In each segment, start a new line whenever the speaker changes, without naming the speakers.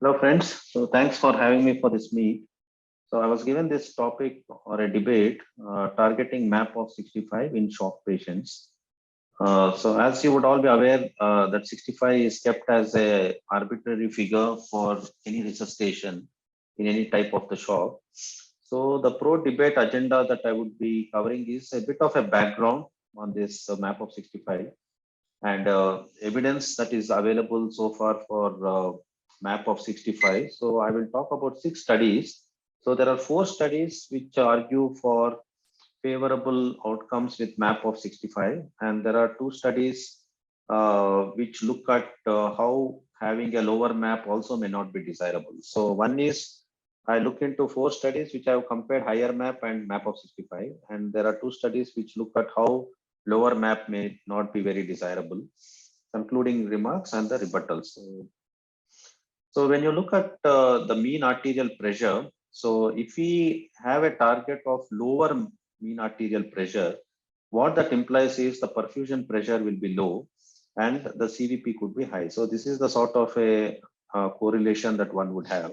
Hello, friends. So, thanks for having me for this meet. So, I was given this topic or a debate targeting MAP of 65 in shock patients. So, as you would all be aware, that 65 is kept as a arbitrary figure for any resuscitation in any type of the shock. So, the pro debate agenda that I would be covering is a bit of a background on this MAP of 65 and evidence that is available so far for map of 65. So I will talk about 6 studies. So there are 4 studies which argue for favorable outcomes with map of 65, and there are 2 studies which look at how having a lower map also may not be desirable. So one is I look into 4 studies which I have compared higher map and map of 65, and there are 2 studies which look at how lower map may not be very desirable, concluding remarks and the rebuttals. So when you look at the mean arterial pressure, so if we have a target of lower mean arterial pressure, what that implies is the perfusion pressure will be low and the CVP could be high. So this is the sort of a correlation that one would have.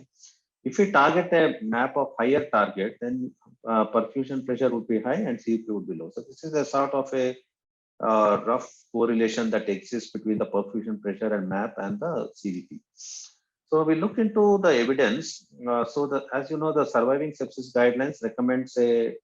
If we target a map of higher target, then perfusion pressure would be high and CVP would be low. So this is a sort of a rough correlation that exists between the perfusion pressure and map and the CVP. So we look into the evidence. As you know, the surviving sepsis guidelines recommends a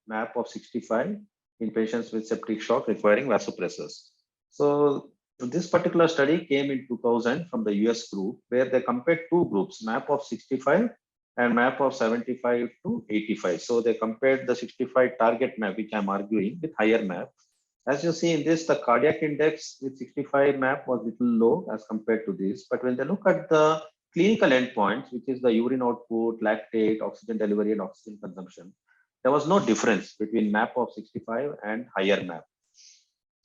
map of 65 in patients with septic shock requiring vasopressors. So this particular study came in 2000 from the US group, where they compared 2 groups, map of 65 and map of 75 to 85. So they compared the 65 target map, which I'm arguing, with higher map. As you see in this, the cardiac index with 65 map was little low as compared to this. But when they look at the clinical endpoints, which is the urine output, lactate, oxygen delivery, and oxygen consumption, there was no difference between map of 65 and higher map.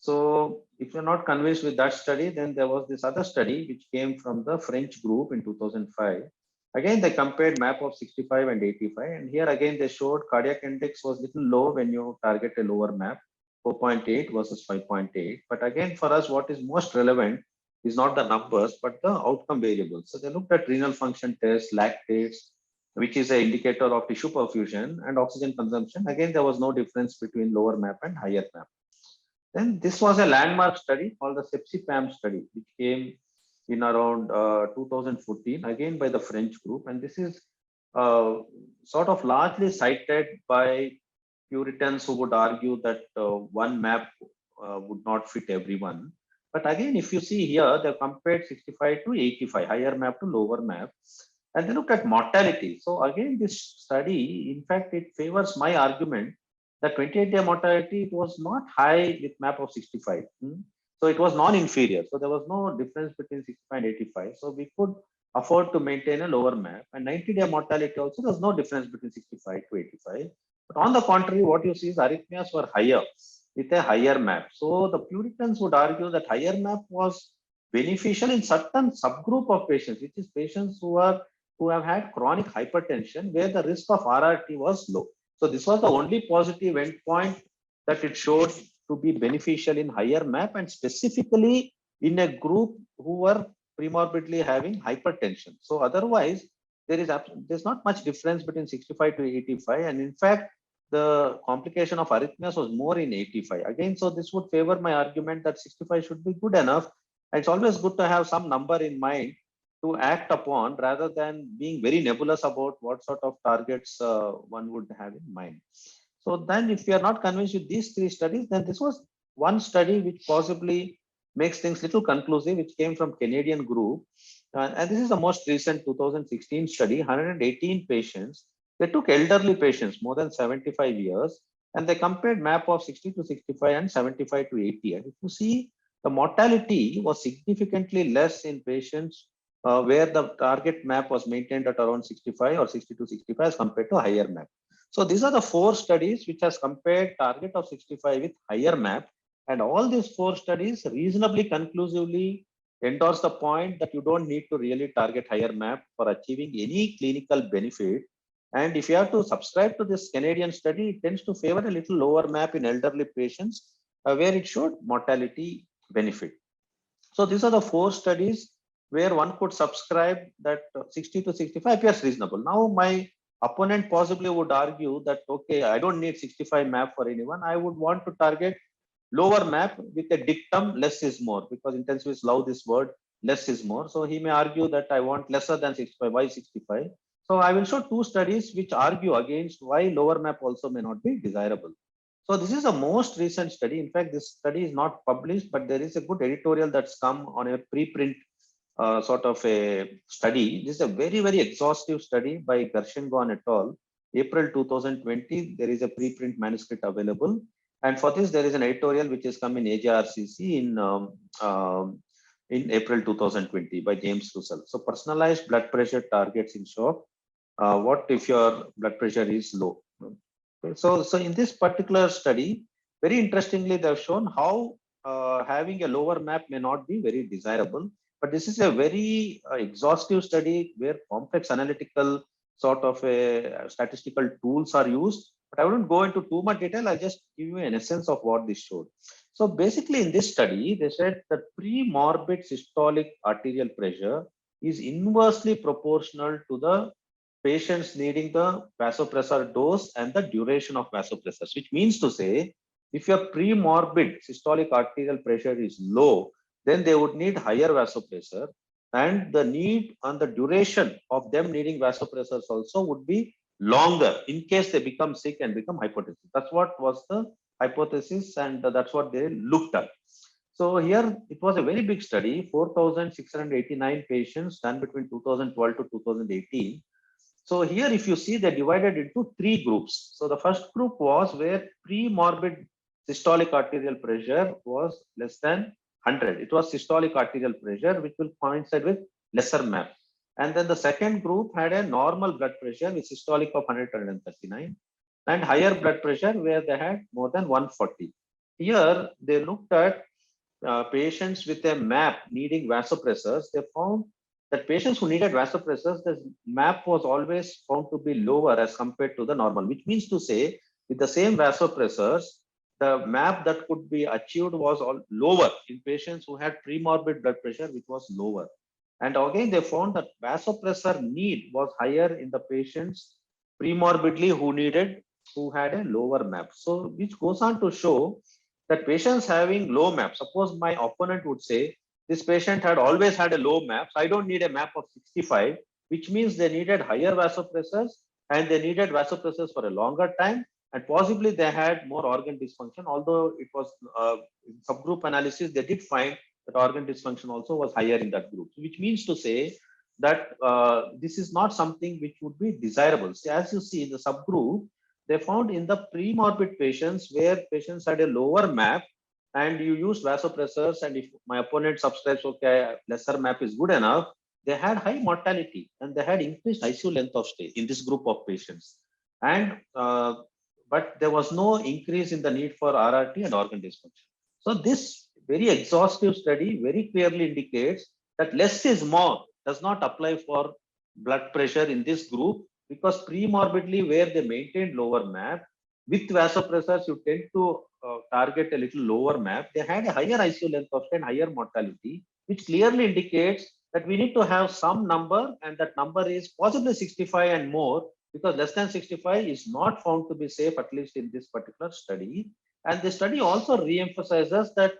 So if you're not convinced with that study, then there was this other study which came from the French group in 2005. Again, they compared map of 65 and 85. And here again, they showed cardiac index was little low when you target a lower map, 4.8 versus 5.8. But again, for us, what is most relevant is not the numbers, but the outcome variables. So they looked at renal function tests, lactates, which is an indicator of tissue perfusion, and oxygen consumption. Again, there was no difference between lower map and higher map. Then this was a landmark study called the SEPSI-PAM study, which came in around 2014, again by the French group. And this is sort of largely cited by Puritans who would argue that one map would not fit everyone. But again, if you see here, they compared 65 to 85, higher map to lower map. And they looked at mortality. So again, this study, in fact, it favors my argument the 28-day mortality it was not high with map of 65. So it was non-inferior. So there was no difference between 65 and 85. So we could afford to maintain a lower map. And 90-day mortality also, there's no difference between 65 to 85. But on the contrary, what you see is arrhythmias were higher with a higher map. So the Puritans would argue that higher map was beneficial in certain subgroup of patients, which is patients who have had chronic hypertension where the risk of RRT was low. So this was the only positive endpoint that it showed to be beneficial in higher map and specifically in a group who were premorbidly having hypertension. So otherwise, there's not much difference between 65 to 85. And in fact, the complication of arrhythmias was more in 85. Again, so this would favor my argument that 65 should be good enough. And it's always good to have some number in mind to act upon rather than being very nebulous about what sort of targets one would have in mind. So then if you are not convinced with these 3 studies, then this was one study which possibly makes things little conclusive, which came from Canadian group. And this is the most recent 2016 study, 118 patients. They took elderly patients, more than 75 years, and they compared map of 60 to 65 and 75 to 80. And if you see, the mortality was significantly less in patients where the target map was maintained at around 65 or 60 to 65 as compared to higher map. So these are the 4 studies which has compared target of 65 with higher map. And all these 4 studies reasonably conclusively endorse the point that you don't need to really target higher map for achieving any clinical benefit. And if you have to subscribe to this Canadian study, it tends to favor a little lower map in elderly patients where it showed mortality benefit. So these are the 4 studies where one could subscribe that 60 to 65 appears reasonable. Now, my opponent possibly would argue that, okay, I don't need 65 map for anyone. I would want to target lower map with a dictum, less is more, because intensivists love this word, less is more. So he may argue that I want lesser than 65. Why 65? So I will show two studies which argue against why lower map also may not be desirable. So this is a most recent study. In fact, this study is not published, but there is a good editorial that's come on a preprint sort of a study. This is a very, very exhaustive study by Gershengon et al. April 2020, there is a preprint manuscript available. And for this, there is an editorial which has come in AJRCC in April 2020 by James Russell. So personalized blood pressure targets in shock. What if your blood pressure is low? Okay. So in this particular study, very interestingly, they've shown how having a lower map may not be very desirable. But this is a very exhaustive study where complex analytical sort of a statistical tools are used. But I wouldn't go into too much detail. I'll just give you an essence of what this showed. So basically in this study, they said that pre-morbid systolic arterial pressure is inversely proportional to the patients needing the vasopressor dose and the duration of vasopressors, which means to say, if your pre-morbid systolic arterial pressure is low, then they would need higher vasopressor, and the need and the duration of them needing vasopressors also would be longer in case they become sick and become hypotensive. That's what was the hypothesis, and that's what they looked at. So here it was a very big study, 4,689 patients done between 2012 to 2018. So here, if you see, they're divided into three groups. So the first group was where pre-morbid systolic arterial pressure was less than 100. It was systolic arterial pressure, which will coincide with lesser MAP. And then the second group had a normal blood pressure with systolic of 139 and higher blood pressure where they had more than 140. Here, they looked at patients with a MAP needing vasopressors. They found that patients who needed vasopressors, the MAP was always found to be lower as compared to the normal, which means to say, with the same vasopressors, the MAP that could be achieved was all lower in patients who had premorbid blood pressure, which was lower. And again, they found that vasopressor need was higher in the patients premorbidly who had a lower MAP. So, which goes on to show that patients having low MAP, suppose my opponent would say, this patient had always had a low MAP, so I don't need a MAP of 65, which means they needed higher vasopressors and they needed vasopressors for a longer time, and possibly they had more organ dysfunction, although it was subgroup analysis, they did find that organ dysfunction also was higher in that group, which means to say that this is not something which would be desirable. So as you see in the subgroup, they found in the premorbid patients where patients had a lower MAP and you use vasopressors, and if my opponent subscribes, okay, lesser MAP is good enough, they had high mortality and they had increased ICU length of stay in this group of patients. And but there was no increase in the need for RRT and organ dysfunction. So this very exhaustive study very clearly indicates that less is more does not apply for blood pressure in this group, because premorbidly where they maintained lower MAP, with vasopressors you tend to target a little lower MAP. They had a higher ICU length of stay and higher mortality, which clearly indicates that we need to have some number, and that number is possibly 65 and more, because less than 65 is not found to be safe, at least in this particular study. And the study also re-emphasizes that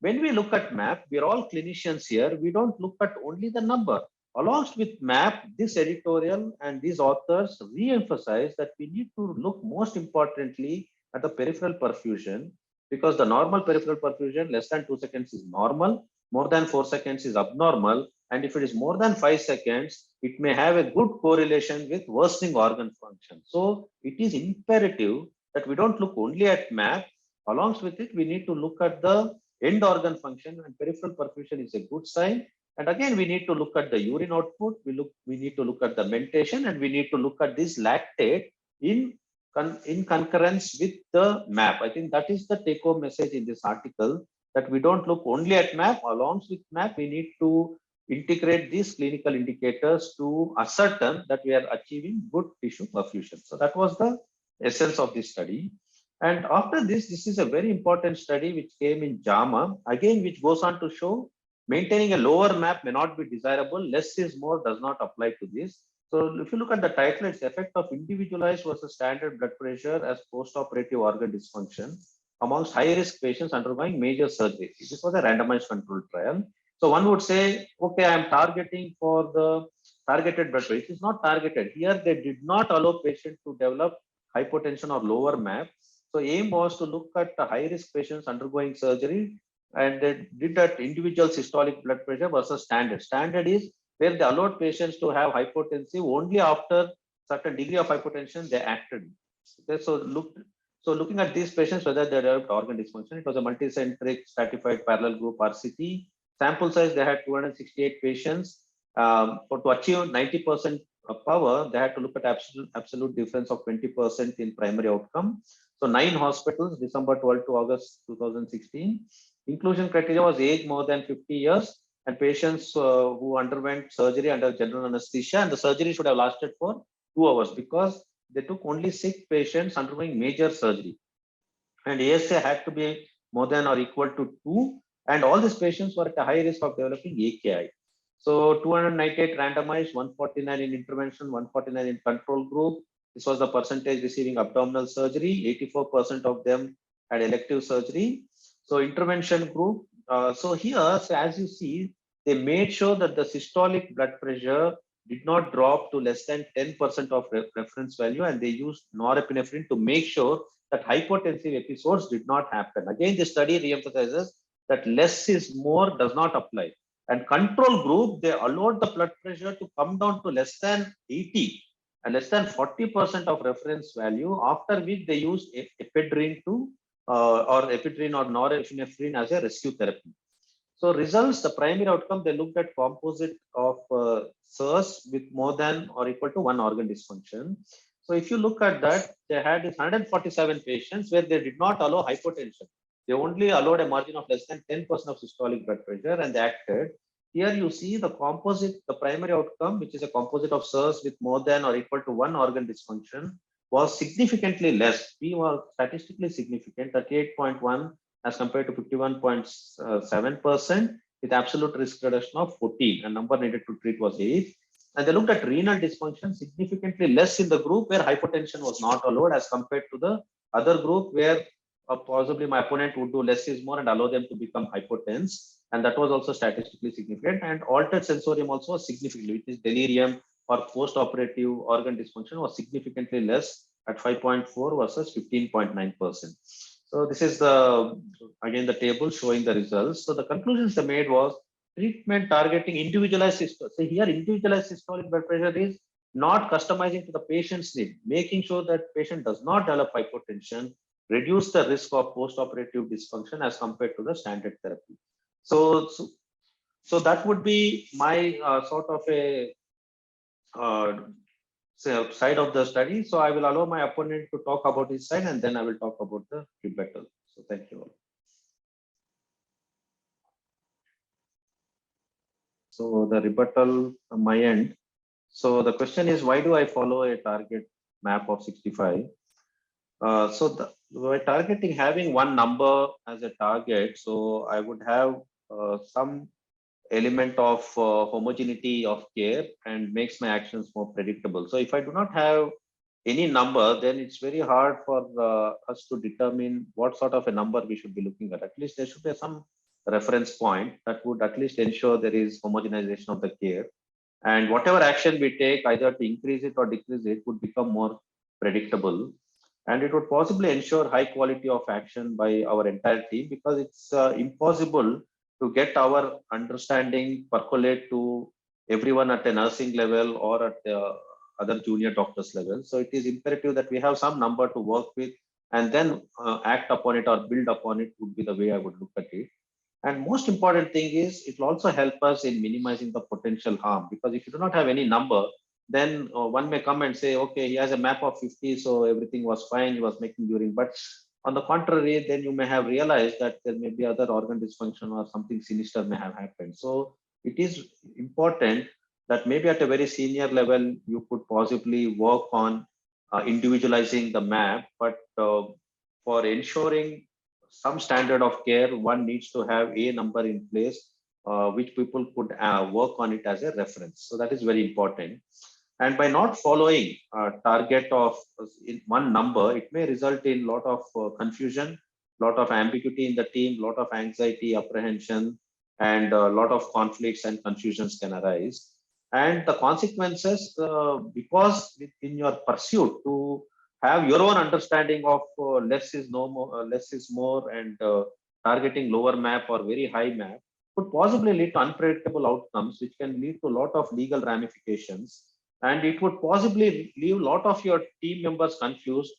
when we look at MAP, we're all clinicians here, we don't look at only the number. Along with MAP, this editorial and these authors re-emphasize that we need to look most importantly at the peripheral perfusion, because the normal peripheral perfusion less than 2 seconds is normal, more than 4 seconds is abnormal, and if it is more than 5 seconds, it may have a good correlation with worsening organ function. So it is imperative that we don't look only at MAP. Along with it, we need to look at the end organ function, and peripheral perfusion is a good sign. And again, we need to look at the urine output. We need to look at the mentation, and we need to look at this lactate in concurrence with the MAP. I think that is the take-home message in this article, that we don't look only at MAP. Along with MAP, we need to integrate these clinical indicators to ascertain that we are achieving good tissue perfusion. So that was the essence of this study. And after this is a very important study which came in JAMA, again, which goes on to show Maintaining a lower map may not be desirable. Less is more does not apply to this. So if you look at the title, it's effect of individualized versus standard blood pressure as post-operative organ dysfunction amongst high-risk patients undergoing major surgery. This was a randomized controlled trial. So one would say, okay, I am targeting for the targeted blood pressure. It is not targeted. Here they did not allow patient to develop hypotension or lower MAP. So aim was to look at the high-risk patients undergoing surgery and they did that individual systolic blood pressure versus standard. Standard is where they allowed patients to have hypotensive only after certain degree of hypotension they acted. Okay, so looking at these patients whether they developed organ dysfunction, it was a multicentric stratified parallel group RCT. Sample size they had 268 patients. For to achieve 90% power, they had to look at absolute difference of 20% in primary outcome. So 9 hospitals, December 12 to August 2016. Inclusion criteria was age more than 50 years and patients who underwent surgery under general anesthesia, and the surgery should have lasted for 2 hours because they took only 6 patients undergoing major surgery. And ASA had to be more than or equal to 2, and all these patients were at a high risk of developing AKI. So 298 randomized, 149 in intervention, 149 in control group. This was the percentage receiving abdominal surgery. 84% of them had elective surgery. So intervention group. So here, so as you see, they made sure that the systolic blood pressure did not drop to less than 10% of reference value, and they used norepinephrine to make sure that hypotensive episodes did not happen. Again, the study reemphasizes that less is more does not apply. And control group, they allowed the blood pressure to come down to less than 80 and less than 40% of reference value, after which they used ephedrine to or ephedrine or norepinephrine as a rescue therapy. So results, the primary outcome, they looked at composite of SIRS with more than or equal to 1 organ dysfunction. So if you look at that, they had 147 patients where they did not allow hypotension. They only allowed a margin of less than 10% of systolic blood pressure and they acted. Here you see the composite, the primary outcome, which is a composite of SIRS with more than or equal to 1 organ dysfunction, was significantly less. P was statistically significant, 38.1 as compared to 51.7% with absolute risk reduction of 14, and number needed to treat was 8. And they looked at renal dysfunction significantly less in the group where hypotension was not allowed as compared to the other group where possibly my opponent would do less is more and allow them to become hypotense. And that was also statistically significant. And altered sensorium also significantly, which is delirium or post-operative organ dysfunction was significantly less at 5.4 versus 15.9%. So this is the again the table showing the results. So the conclusions they made was treatment targeting individualized systolic. So here individualized systolic blood pressure is not customizing to the patient's need, making sure that patient does not develop hypotension, reduce the risk of post-operative dysfunction as compared to the standard therapy. So that would be my sort of a side of the study. So I will allow my opponent to talk about his side and then I will talk about the rebuttal. So thank you all. So the rebuttal from my end. So the question is, why do I follow a target map of 65? So by targeting, having one number as a target, so I would have some element of homogeneity of care and makes my actions more predictable. So if I do not have any number, then it's very hard for us to determine what sort of a number we should be looking at. At least there should be some reference point that would at least ensure there is homogenization of the care. And whatever action we take, either to increase it or decrease it, would become more predictable. And it would possibly ensure high quality of action by our entire team, because it's impossible to get our understanding percolate to everyone at a nursing level or at the other junior doctors level. So it is imperative that we have some number to work with and then act upon it or build upon it would be the way I would look at it. And most important thing is it will also help us in minimizing the potential harm, because if you do not have any number, then one may come and say, okay, he has a map of 50, so everything was fine, he was making urine. But on the contrary, then you may have realized that there may be other organ dysfunction or something sinister may have happened. So it is important that maybe at a very senior level, you could possibly work on individualizing the map, but for ensuring some standard of care, one needs to have a number in place which people could work on it as a reference. So that is very important. And by not following a target of in one number, it may result in a lot of confusion, lot of ambiguity in the team, lot of anxiety, apprehension, and a lot of conflicts and confusions can arise. And the consequences, because in your pursuit to have your own understanding of less is no more, less is more, and targeting lower map or very high map could possibly lead to unpredictable outcomes, which can lead to a lot of legal ramifications, and it would possibly leave a lot of your team members confused,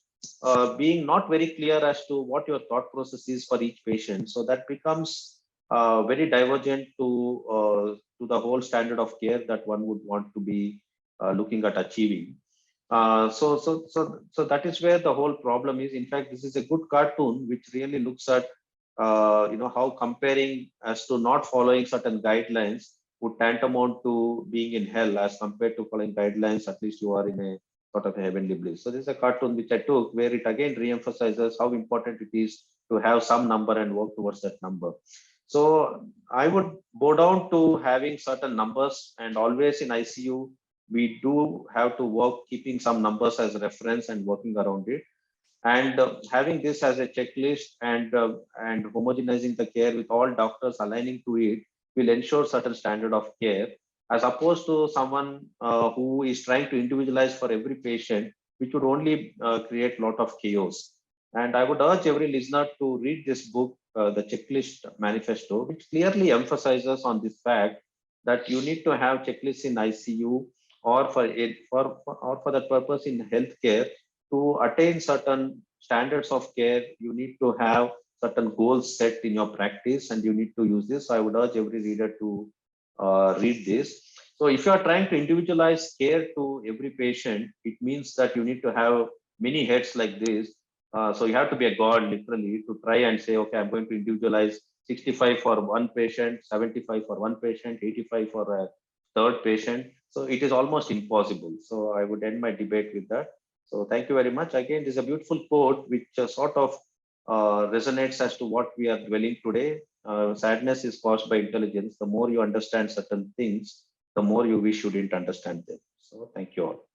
being not very clear as to what your thought process is for each patient. So that becomes very divergent to the whole standard of care that one would want to be looking at achieving. So that is where the whole problem is. In fact, this is a good cartoon which really looks at how comparing as to not following certain guidelines would tantamount to being in hell as compared to following guidelines. At least you are in a sort of a heavenly bliss. So this is a cartoon which I took where it again re-emphasizes how important it is to have some number and work towards that number. So I would bow down to having certain numbers, and always in ICU we do have to work keeping some numbers as reference and working around it, and having this as a checklist and homogenizing the care with all doctors aligning to it will ensure certain standard of care, as opposed to someone who is trying to individualize for every patient, which would only create a lot of chaos. And I would urge every listener to read this book, the Checklist Manifesto, which clearly emphasizes on this fact that you need to have checklists in ICU or for that purpose in healthcare. To attain certain standards of care, you need to have certain goals set in your practice, and you need to use this. So I would urge every reader to read this. So if you are trying to individualize care to every patient, it means that you need to have many heads like this. So you have to be a god literally to try and say, okay, I'm going to individualize 65 for one patient, 75 for one patient, 85 for a third patient. So it is almost impossible. So I would end my debate with that. So thank you very much. Again, this is a beautiful quote which sort of resonates as to what we are dwelling today. Sadness is caused by intelligence. The more you understand certain things, the more you wish you didn't understand them. So thank you all.